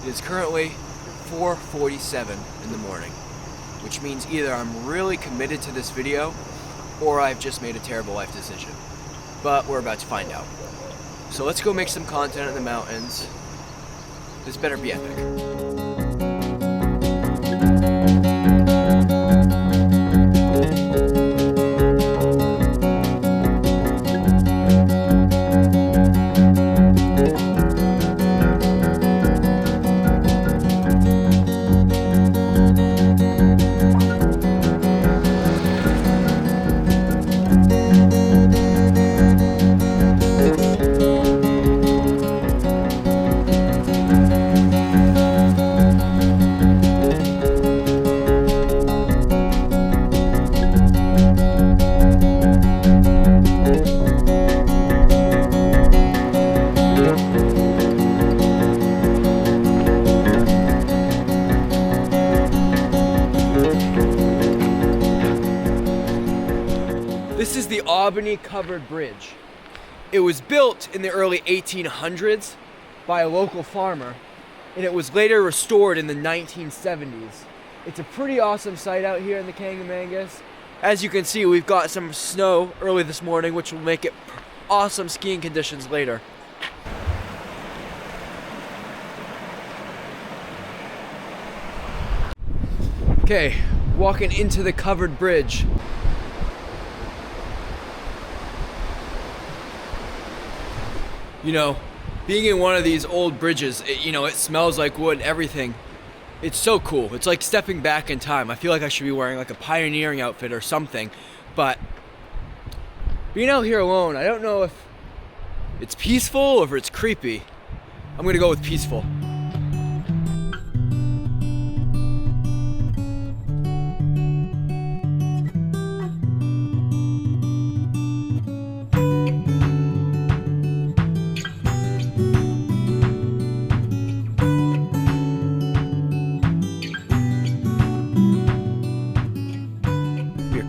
It is currently 4:47 in the morning, which means either I'm really committed to this video or I've just made a terrible life decision. But we're about to find out. So let's go make some content in the mountains. This better be epic. This is the Albany Covered Bridge. It was built in the early 1800s by a local farmer, and it was later restored in the 1970s. It's a pretty awesome sight out here in the Kancamagus. As you can see, we've got some snow early this morning, which will make it awesome skiing conditions later. Okay, walking into the covered bridge. You know, being in one of these old bridges, it smells like wood and everything. It's so cool. It's like stepping back in time. I feel like I should be wearing like a pioneering outfit or something. But being out here alone, I don't know if it's peaceful or if it's creepy. I'm gonna go with peaceful.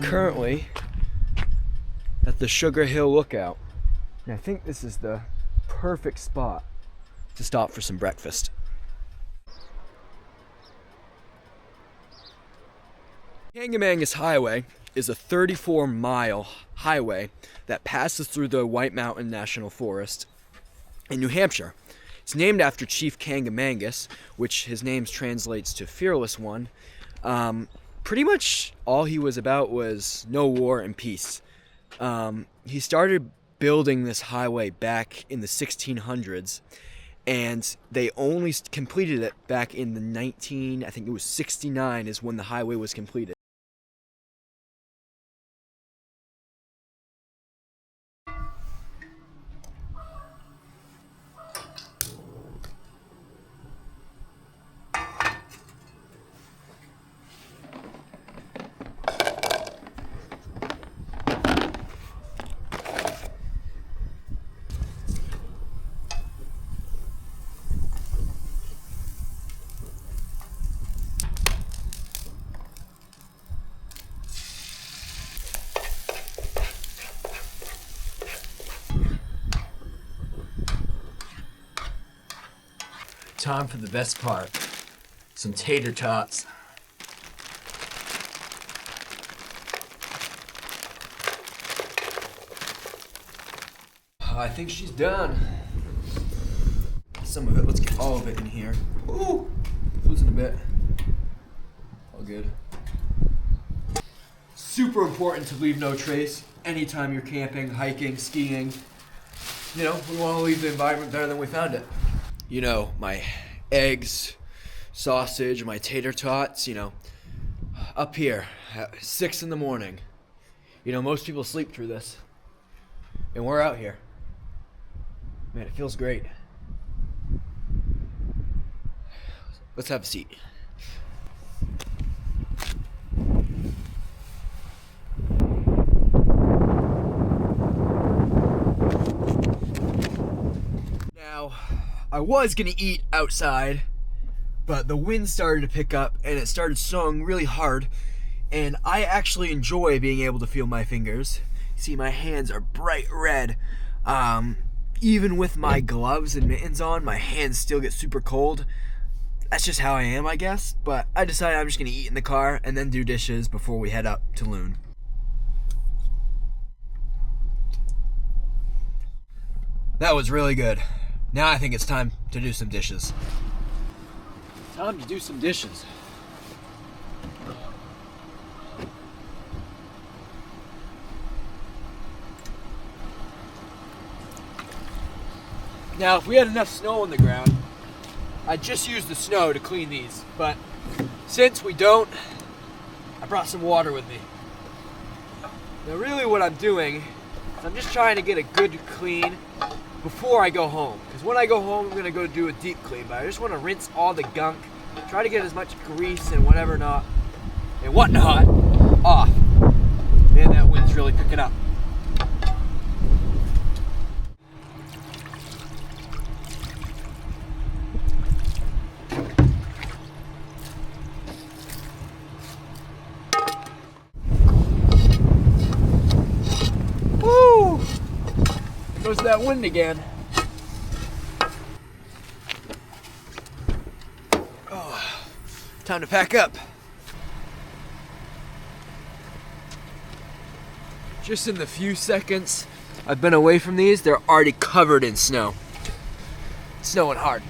Currently at the Sugar Hill Lookout, and I think this is the perfect spot to stop for some breakfast. Kancamagus Highway is a 34-mile highway that passes through the White Mountain National Forest in New Hampshire. It's named after Chief Kancamagus, which his name translates to Fearless One. Pretty much all he was about was no war and peace. He started building this highway back in the 1600s, and they only completed it back in I think it was 69 is when the highway was completed. Time for the best part, some tater tots. I think she's done. Some of it, let's get all of it in here. Ooh, losing a bit. All good. Super important to leave no trace anytime you're camping, hiking, skiing. We want to leave the environment better than we found it. My eggs, sausage, my tater tots, up here at 6 in the morning. Most people sleep through this. And we're out here. Man, it feels great. Let's have a seat. Now, I was gonna eat outside, but the wind started to pick up and it started snowing really hard, and I actually enjoy being able to feel my fingers. See, my hands are bright red. Even with my gloves and mittens on, my hands still get super cold. That's just how I am, I guess. But I decided I'm just gonna eat in the car and then do dishes before we head up to Loon. That was really good. Now I think it's time to do some dishes. Time to do some dishes. Now, if we had enough snow on the ground, I'd just use the snow to clean these. But since we don't, I brought some water with me. Now, really what I'm doing is I'm just trying to get a good clean before I go home. Because when I go home, I'm going to go do a deep clean. But I just want to rinse all the gunk, try to get as much grease and whatnot off. Man, that wind's really picking up. Woo! There goes that wind again. Oh, time to pack up. Just in the few seconds I've been away from these, they're already covered in snow. It's snowing hard.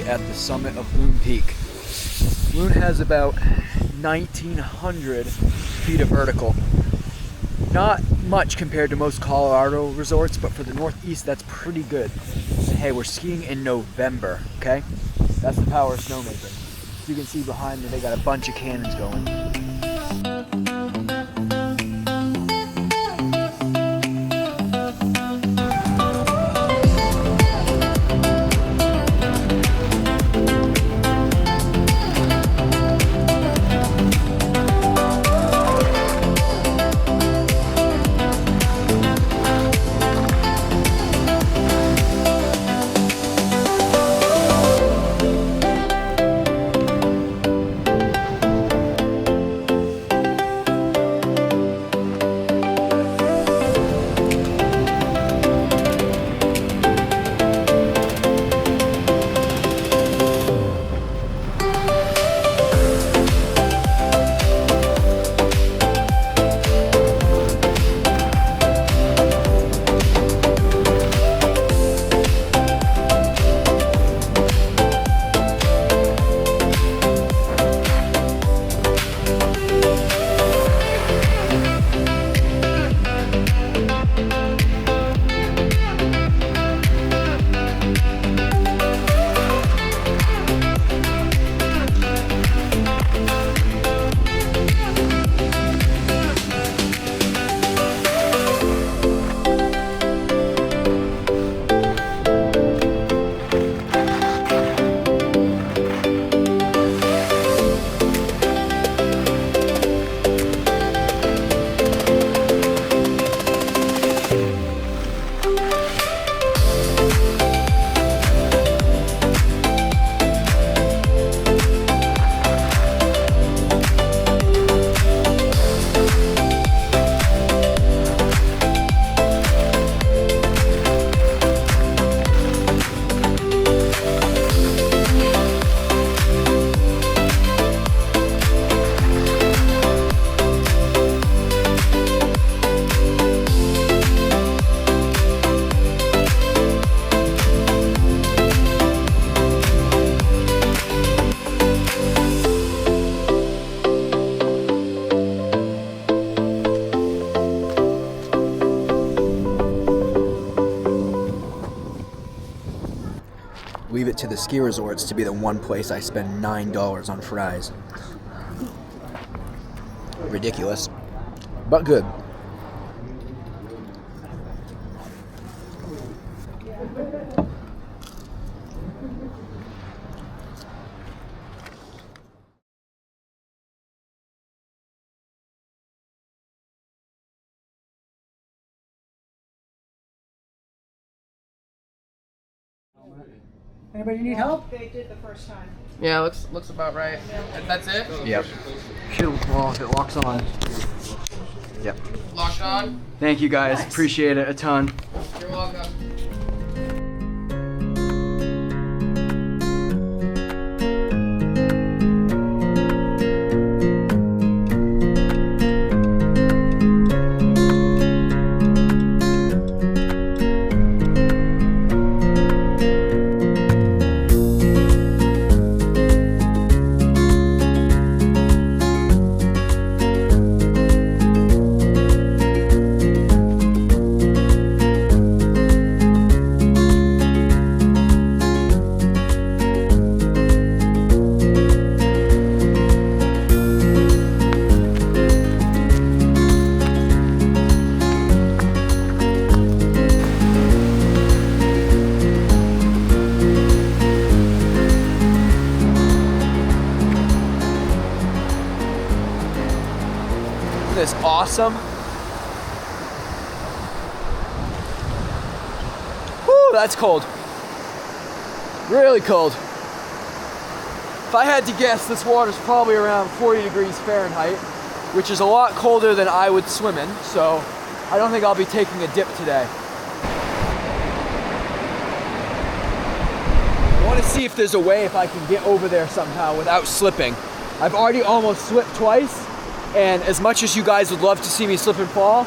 At the summit of Loon Peak. Loon has about 1,900 feet of vertical. Not much compared to most Colorado resorts, but for the Northeast, that's pretty good. And hey, we're skiing in November, okay? That's the power of snowmaking. As you can see behind me, they got a bunch of cannons going. leave it to the ski resorts to be the one place I spend $9 on fries. Ridiculous, but good. Anybody need help? They did the first time. Yeah, looks about right. That's it? Yep. Well, if it locks on. Yep. Locked on? Thank you guys. Nice. Appreciate it a ton. You're welcome. This awesome. Whew, that's cold. Really cold. If I had to guess, this water's probably around 40 degrees Fahrenheit, which is a lot colder than I would swim in, so I don't think I'll be taking a dip today. I want to see if there's a way if I can get over there somehow without slipping. I've already almost slipped twice, and as much as you guys would love to see me slip and fall,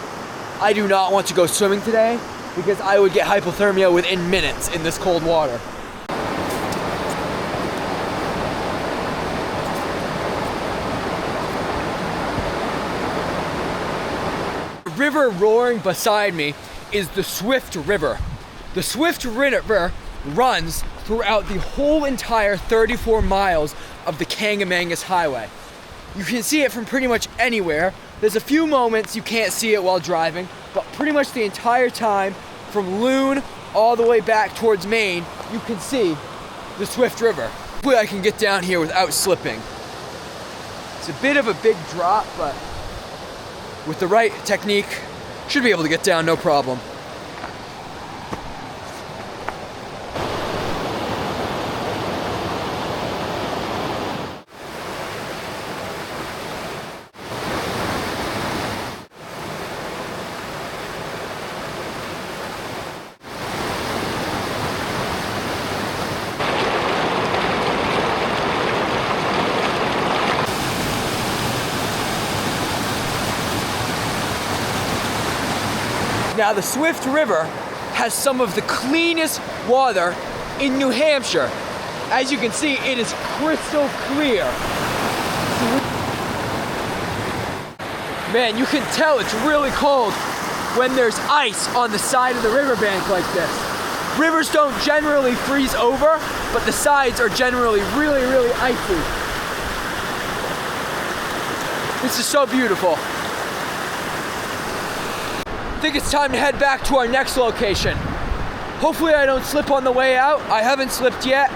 I do not want to go swimming today because I would get hypothermia within minutes in this cold water. The river roaring beside me is the Swift River. The Swift River runs throughout the whole entire 34 miles of the Kancamagus Highway. You can see it from pretty much anywhere. There's a few moments you can't see it while driving, but pretty much the entire time, from Loon all the way back towards Maine, you can see the Swift River. Hopefully I can get down here without slipping. It's a bit of a big drop, but with the right technique, should be able to get down no problem. Now, the Swift River has some of the cleanest water in New Hampshire. As you can see, it is crystal clear. Man, you can tell it's really cold when there's ice on the side of the riverbank like this. Rivers don't generally freeze over, but the sides are generally really, really icy. This is so beautiful. I think it's time to head back to our next location. Hopefully I don't slip on the way out. I haven't slipped yet.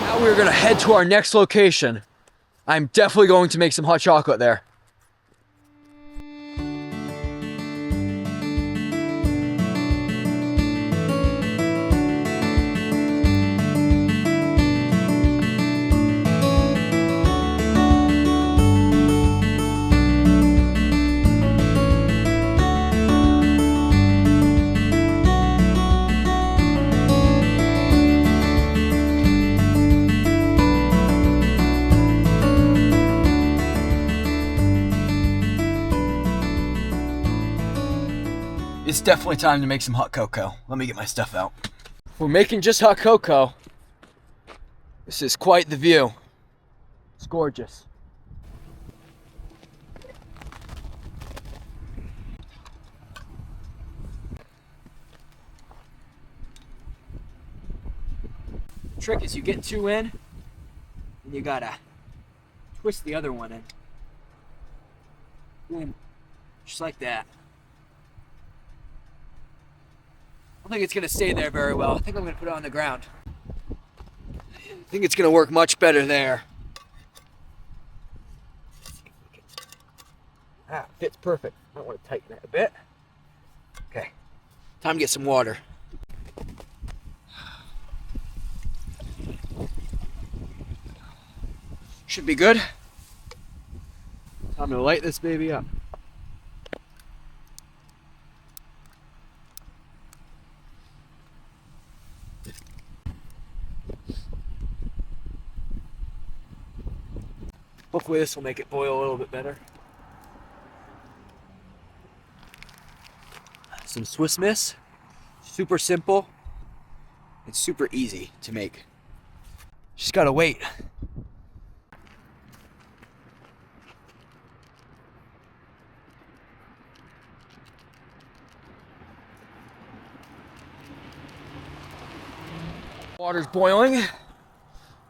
Now we're gonna head to our next location. I'm definitely going to make some hot chocolate there. It's definitely time to make some hot cocoa. Let me get my stuff out. We're making just hot cocoa. This is quite the view. It's gorgeous. The trick is you get two in, and you gotta twist the other one in. Boom. Just like that. I don't think it's gonna stay there very well. I think I'm gonna put it on the ground. I think it's gonna work much better there. Ah, fits perfect. I want to tighten it a bit. Okay, time to get some water. Should be good. Time to light this baby up. Hopefully this will make it boil a little bit better. Some Swiss Miss. Super simple. It's super easy to make. Just gotta wait. Water's boiling.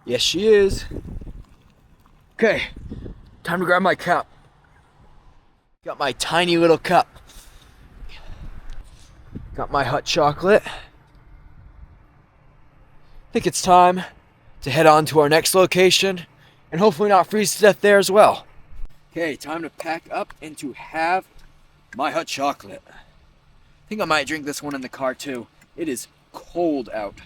Yes, she is. Okay, time to grab my cup. Got my tiny little cup. Got my hot chocolate. I think it's time to head on to our next location and hopefully not freeze to death there as well. Okay, time to pack up and to have my hot chocolate. I think I might drink this one in the car too. It is cold out.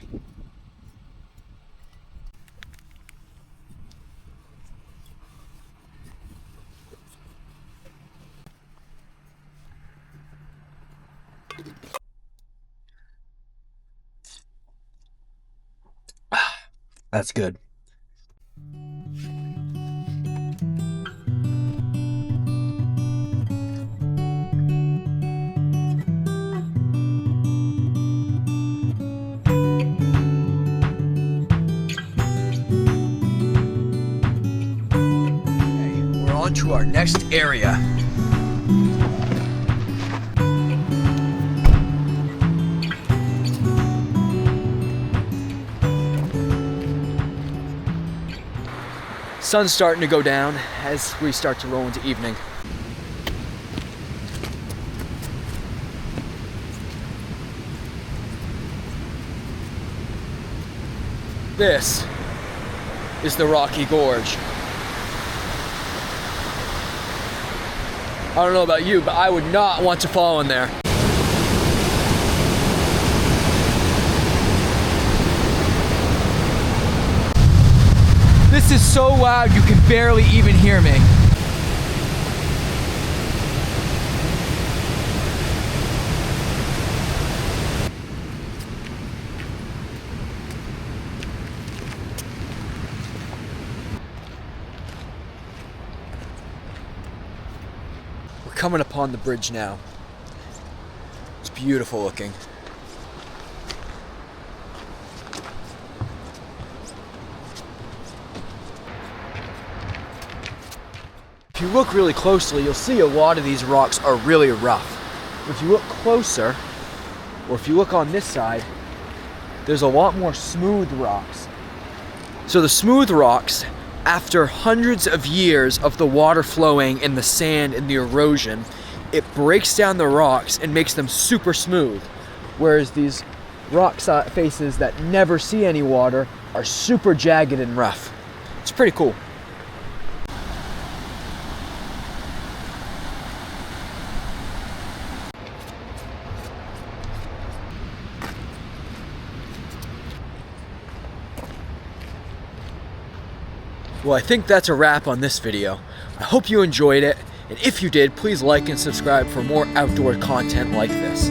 That's good. Okay, we're on to our next area. Sun's starting to go down as we start to roll into evening. This is the Rocky Gorge. I don't know about you, but I would not want to fall in there. This is so loud you can barely even hear me. We're coming upon the bridge now. It's beautiful looking. If you look really closely, you'll see a lot of these rocks are really rough. If you look closer, or if you look on this side, there's a lot more smooth rocks. So the smooth rocks, after hundreds of years of the water flowing and the sand and the erosion, it breaks down the rocks and makes them super smooth. Whereas these rock faces that never see any water are super jagged and rough. It's pretty cool. Well, I think that's a wrap on this video. I hope you enjoyed it, and if you did, please like and subscribe for more outdoor content like this.